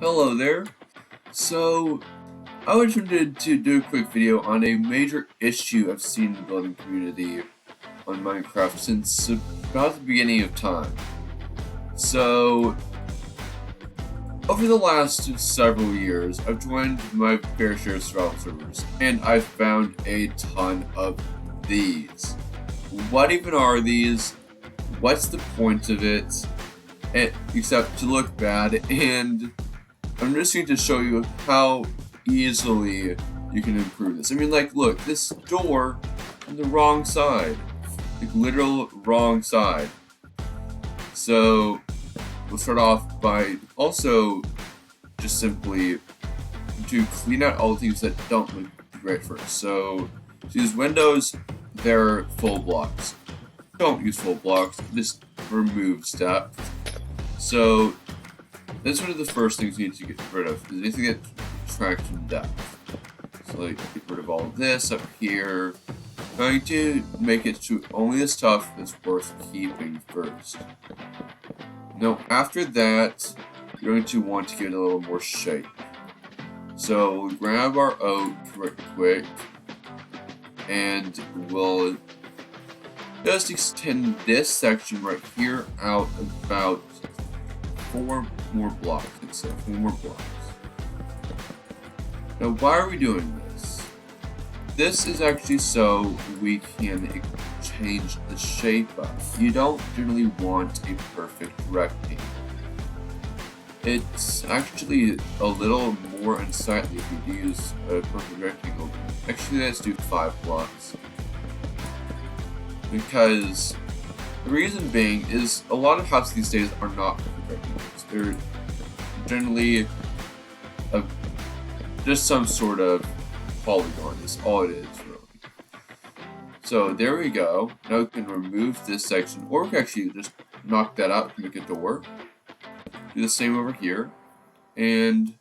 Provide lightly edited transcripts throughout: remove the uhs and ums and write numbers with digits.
Hello there. So, I was wanted to do a quick video on a major issue I've seen in the building community on Minecraft since about the beginning of time. So, over the last several years, I've joined my fair share of survival servers, and I've found a ton of these. What even are these? What's the point of it? Except to look bad, and I'm just going to show you how easily you can improve this. I mean, like, look, this door on the wrong side. Like, literal wrong side. So, we'll start off by also just simply to clean out all the things that don't look great first. So, these windows, they're full blocks. Don't use full blocks, just remove stuff. So, that's one of the first things you need to get rid of, is anything that detracts from depth. So, like, get rid of all of this up here. I'm going to make it to only the stuff that's worth keeping first. Now, after that, you're going to want to give it a little more shape. So, we'll grab our oak right quick, and we'll just extend this section right here out about 4 more blocks, I'd say, 4 more blocks. Now, why are we doing this? This is actually so we can change the shape up. You don't generally want a perfect rectangle. It's actually a little more unsightly if you use a perfect rectangle. Actually, let's do 5 blocks. Because the reason being is a lot of houses these days are not perfect rectangles. They're generally just some sort of polygon is all it is, really. So there we go. Now we can remove this section, or we can actually just knock that out to make a door. Do the same over here. And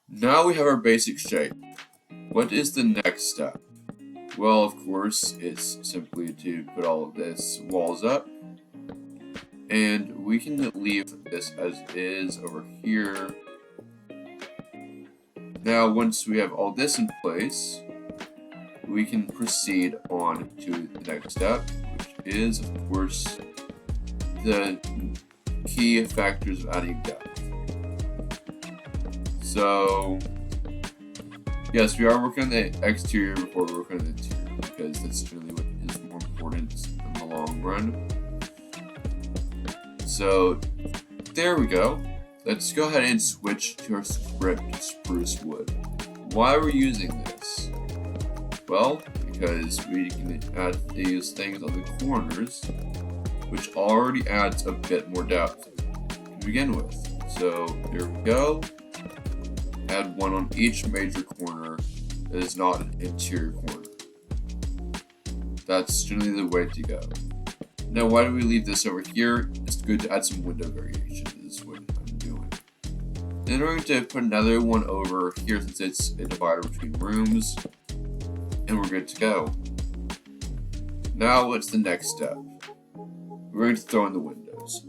now we have our basic shape. What is the next step? Well, of course, it's simply to put all of this walls up. And we can leave this as is over here. Now, once we have all this in place, we can proceed on to the next step, which is, of course, the key factors of adding depth. So, yes, we are working on the exterior before we work on the interior, because that's generally what is more important in the long run. So, there we go. Let's go ahead and switch to our script spruce wood. Why are we using this? Well, because we can add these things on the corners, which already adds a bit more depth to begin with. So, there we go. Add one on each major corner that is not an interior corner. That's generally the way to go. Now, why do we leave this over here? It's good to add some window variation to this wood. Then we're going to put another one over here since it's a divider between rooms, and we're good to go. Now, what's the next step? We're going to throw in the windows.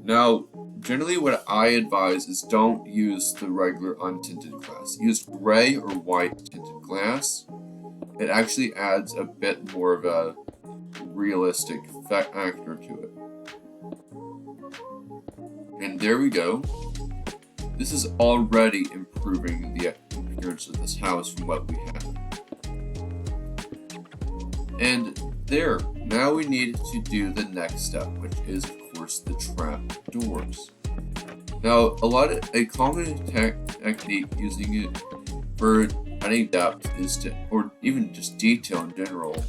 Now, generally what I advise is don't use the regular untinted glass. Use gray or white tinted glass. It actually adds a bit more of a realistic factor to it. And there we go. This is already improving the appearance of this house from what we have. And there, now we need to do the next step, which is, of course, the trap doors. Now, a common technique using it for adding depth is to, or even just detail in general,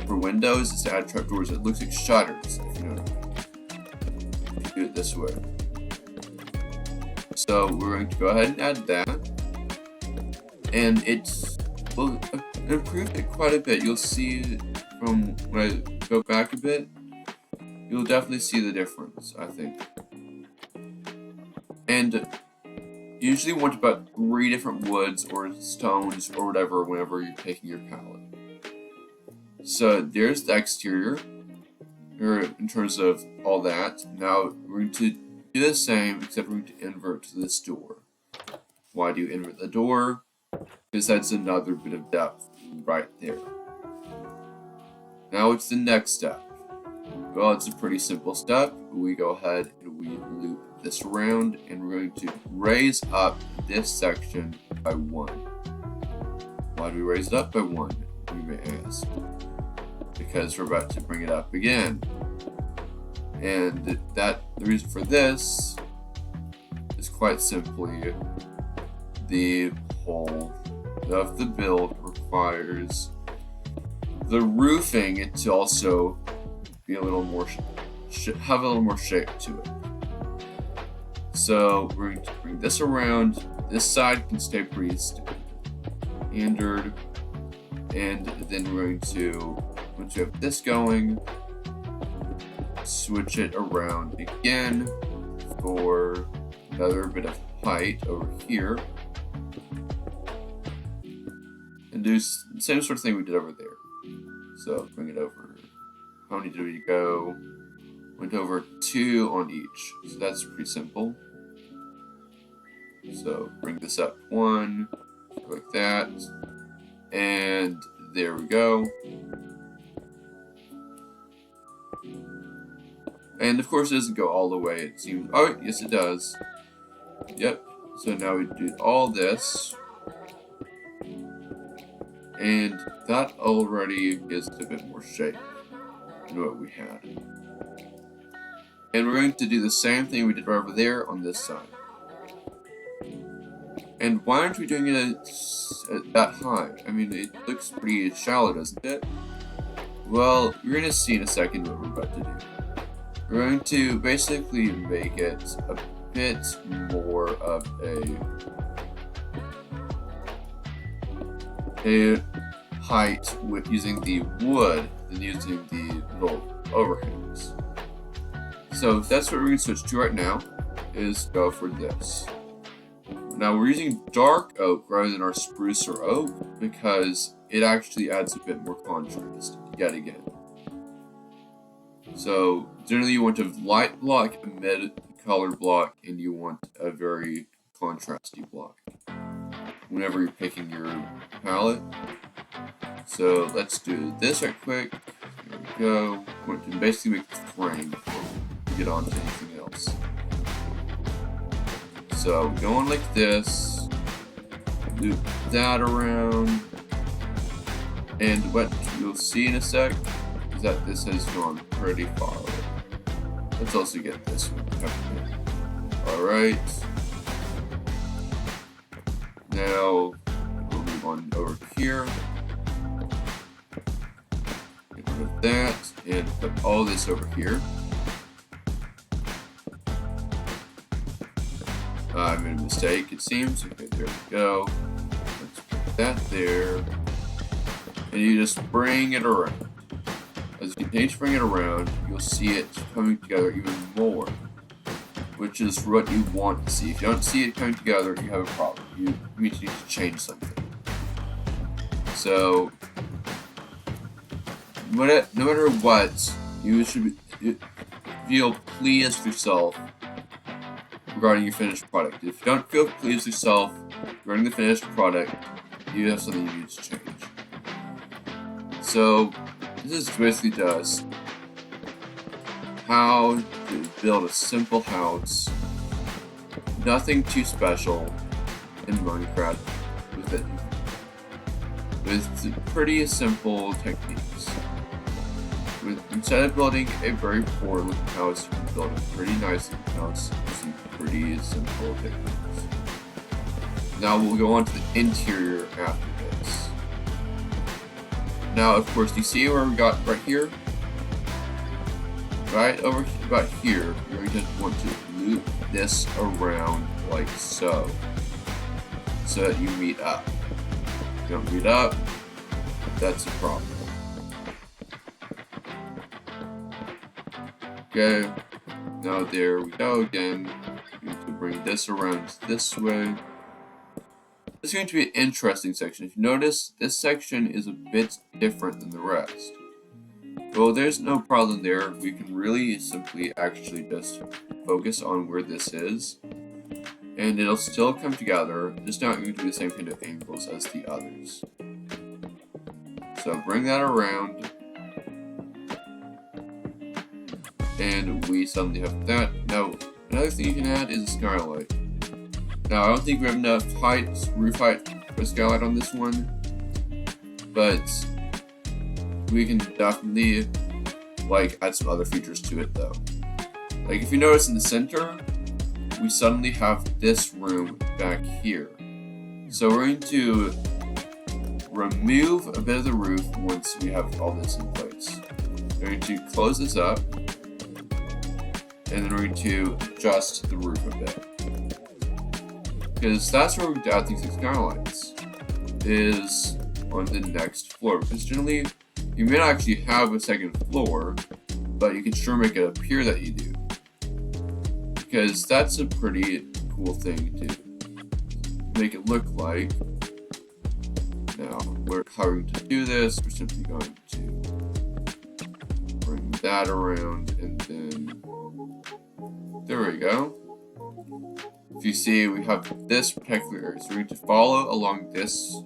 for windows is to add trap doors. It looks like shutters, if you know what I mean. Do it this way. So we're going to go ahead and add that, and it's improved it quite a bit. You'll see from when I go back a bit, you'll definitely see the difference, I think. And usually want about 3 different woods or stones or whatever whenever you're taking your palette. So there's the exterior, or in terms of all that. Now we're going to do the same, except we're going to invert this door. Why do you invert the door? Because that's another bit of depth right there. Now it's the next step. Well, it's a pretty simple step. We go ahead and we loop this around, and we're going to raise up this section by 1. Why do we raise it up by 1, you may ask? Because we're about to bring it up again. And the reason for this is quite simply the whole of the build requires the roofing to also be a little more have a little more shape to it. So we're going to bring this around. This side can stay pretty standard, and then we're going to, once you have this going, switch it around again for another bit of height over here, and do the same sort of thing we did over there. So bring it over. How many did we go? Went over 2 on each, so that's pretty simple. So bring this up 1, like that, and there we go. And of course it doesn't go all the way, it seems. Oh, yes it does. Yep. So now we do all this, and that already gives it a bit more shape than what we had. And we're going to do the same thing we did right over there on this side. And why aren't we doing it that high? I mean, it looks pretty shallow, doesn't it? Well, you're going to see in a second what we're about to do. We're going to basically make it a bit more of a height with using the wood than using the little overhangs. So that's what we're going to switch to right now, is go for this. Now we're using dark oak rather than our spruce or oak because it actually adds a bit more contrast yet again. So generally you want a light block, a mid-color block, and you want a very contrasty block whenever you're picking your palette. So let's do this right quick. There we go. We're going to basically make the frame before we get on to anything else. So go on like this, loop that around, and what you'll see in a sec is that this has gone pretty far away. Let's also get this one. Alright. Now we'll move on over here. Get rid of that and put all this over here. I made a mistake, it seems. Okay, there we go. Let's put that there. And you just bring it around. As you continue to bring it around, you'll see it coming together even more, which is what you want to see. If you don't see it coming together, you have a problem. You need to change something. So, no matter what, you should feel pleased with yourself regarding your finished product. If you don't feel pleased with yourself regarding the finished product, you have something you need to change. So, this is basically just how to build a simple house, nothing too special in Minecraft with pretty simple techniques. Instead of building a very poor looking house, you can build a pretty nice looking house using pretty simple techniques. Now we'll go on to the interior after this. Now, of course, you see where we got right here? Right over about here, you're going to want to loop this around like so, so that you meet up. If you don't meet up, that's a problem. Okay, now there we go again. You need to bring this around this way. This is going to be an interesting section. If you notice, this section is a bit different than the rest. Well, there's no problem there. We can really simply actually just focus on where this is, and it'll still come together, just not going to be the same kind of angles as the others. So bring that around, and we suddenly have that. Now, another thing you can add is a skylight. Now, I don't think we have enough roof height for a skylight on this one, but we can definitely add some other features to it though. Like if you notice in the center, we suddenly have this room back here. So we're going to remove a bit of the roof once we have all this in place. We're going to close this up, and then we're going to adjust the roof a bit. Because that's where we're going to add these skylights, is on the next floor. Because generally, you may not actually have a second floor, but you can sure make it appear that you do. Because that's a pretty cool thing to make it look like. Now, how we're going to do this, we're simply going to bring that around, and then there we go. If you see, we have this particular area, so we're going to follow along this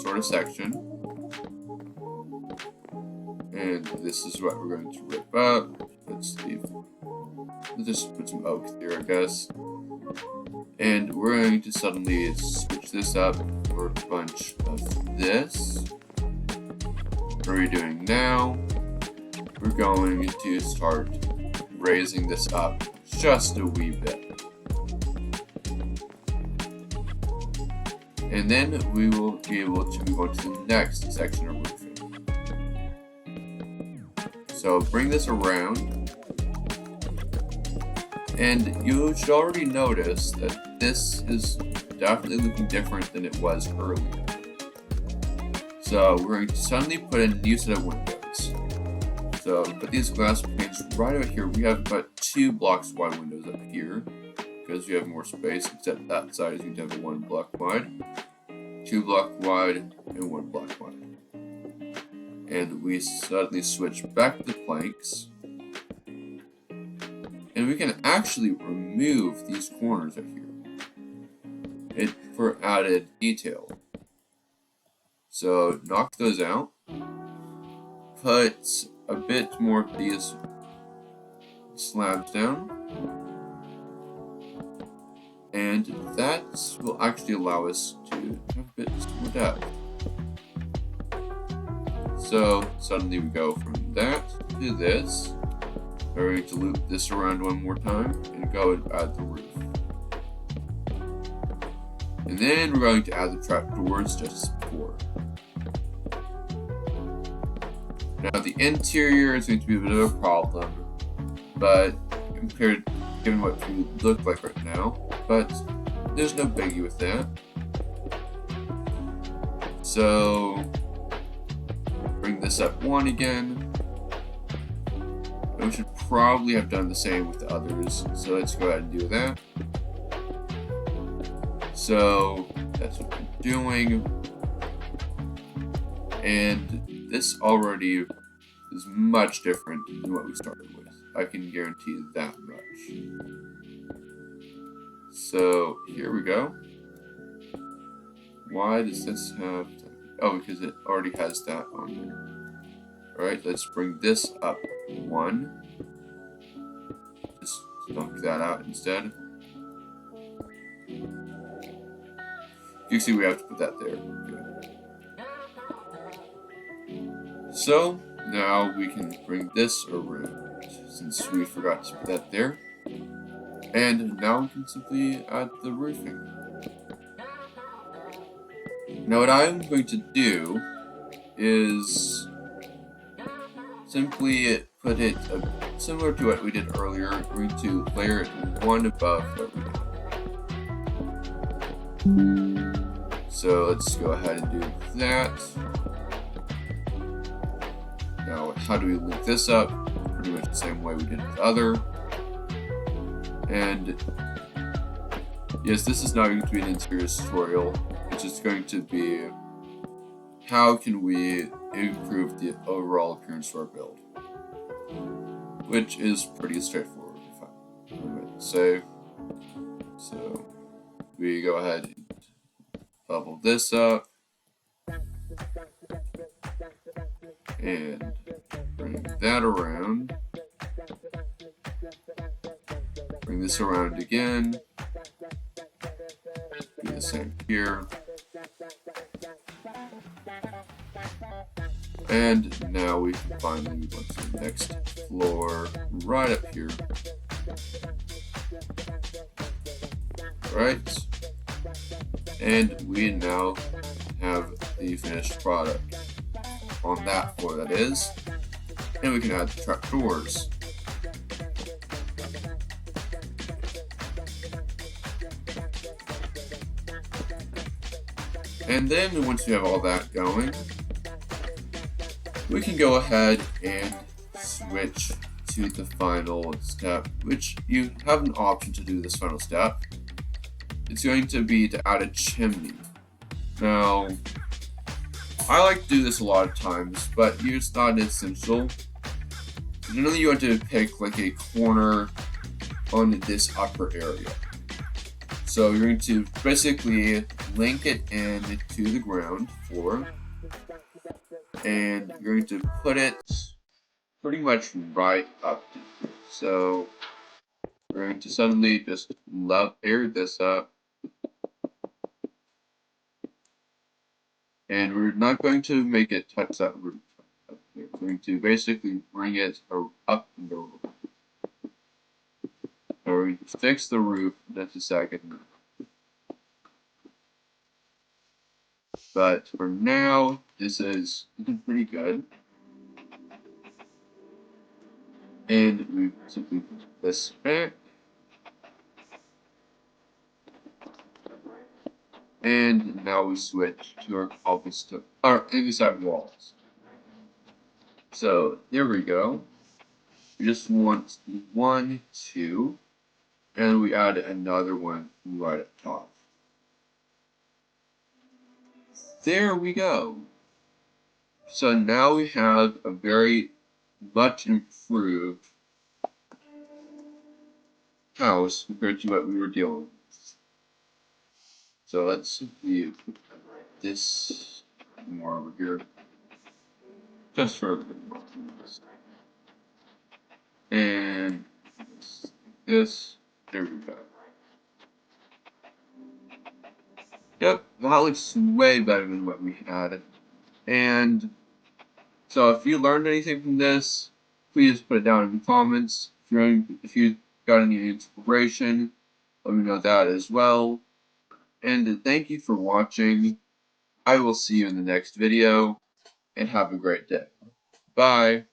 sort of section, and this is what we're going to rip up. Let's just put some oak there, I guess. And we're going to suddenly switch this up for a bunch of this. What are we doing now? We're going to start raising this up just a wee bit. And then we will be able to move on to the next section of roofing. So bring this around. And you should already notice that this is definitely looking different than it was earlier. So we're going to suddenly put in a new set of windows. So put these glass panes right over here. We have about 2 blocks wide windows up here, because we have more space, except that side is going to have 1 block wide, 2 block wide, and 1 block wide. And we suddenly switch back to the planks. And we can actually remove these corners right here for added detail. So knock those out. Put a bit more of these slabs down. And that will actually allow us to have a bit more depth. So suddenly we go from that to this. We're going to loop this around one more time and go and add the roof. And then we're going to add the trapdoors just as before. Now the interior is going to be a bit of a problem, but given what we look like right now, but there's no biggie with that. So bring this up 1 again. We should probably have done the same with the others, so let's go ahead and do that. So that's what we're doing, and this already is much different than what we started with. I can guarantee that much. So here we go. Why does this have that? Oh, because it already has that on there. Alright, let's bring this up 1. Just knock that out instead. You see we have to put that there. Okay. So now we can bring this around, since we forgot to put that there. And now we can simply add the roofing. Now what I'm going to do is simply put it similar to what we did earlier. We're going to layer it 1 above what we did. So let's go ahead and do that. Now how do we link this up? Pretty much the same way we did with the other. And yes, this is not going to be an interior tutorial. It's just going to be how can we improve the overall appearance of our build, which is pretty straightforward if I save. So we go ahead and bubble this up and bring that around. Bring this around again. Do the same here. And now we can finally move on to the next floor right up here. Right. And we now have the finished product on that floor, that is. And we can add the trapdoors. And then once we have all that going, we can go ahead and switch to the final step, which you have an option to do this final step. It's going to be to add a chimney. Now, I like to do this a lot of times, but it's not essential. Generally, you want to pick like a corner on this upper area. So you're going to basically link it in to the ground floor, and you're going to put it pretty much right up to here. So we're going to suddenly just air this up, and we're not going to make it touch that roof. We're going to basically bring it up in the roof. We're going to fix the roof in just a second. But for now, this is pretty good. And we simply put this back. And now we switch to our cobblestone, our inside walls. So there we go. We just want 1, 2, and we add another one right at the top. There we go. So now we have a very much improved house compared to what we were dealing with. So let's view this more over here. Just for a bit more. And this, there we go. Yep, that looks way better than what we had. And so if you learned anything from this, please put it down in the comments. If you got any inspiration, let me know that as well. And thank you for watching. I will see you in the next video, and have a great day. Bye.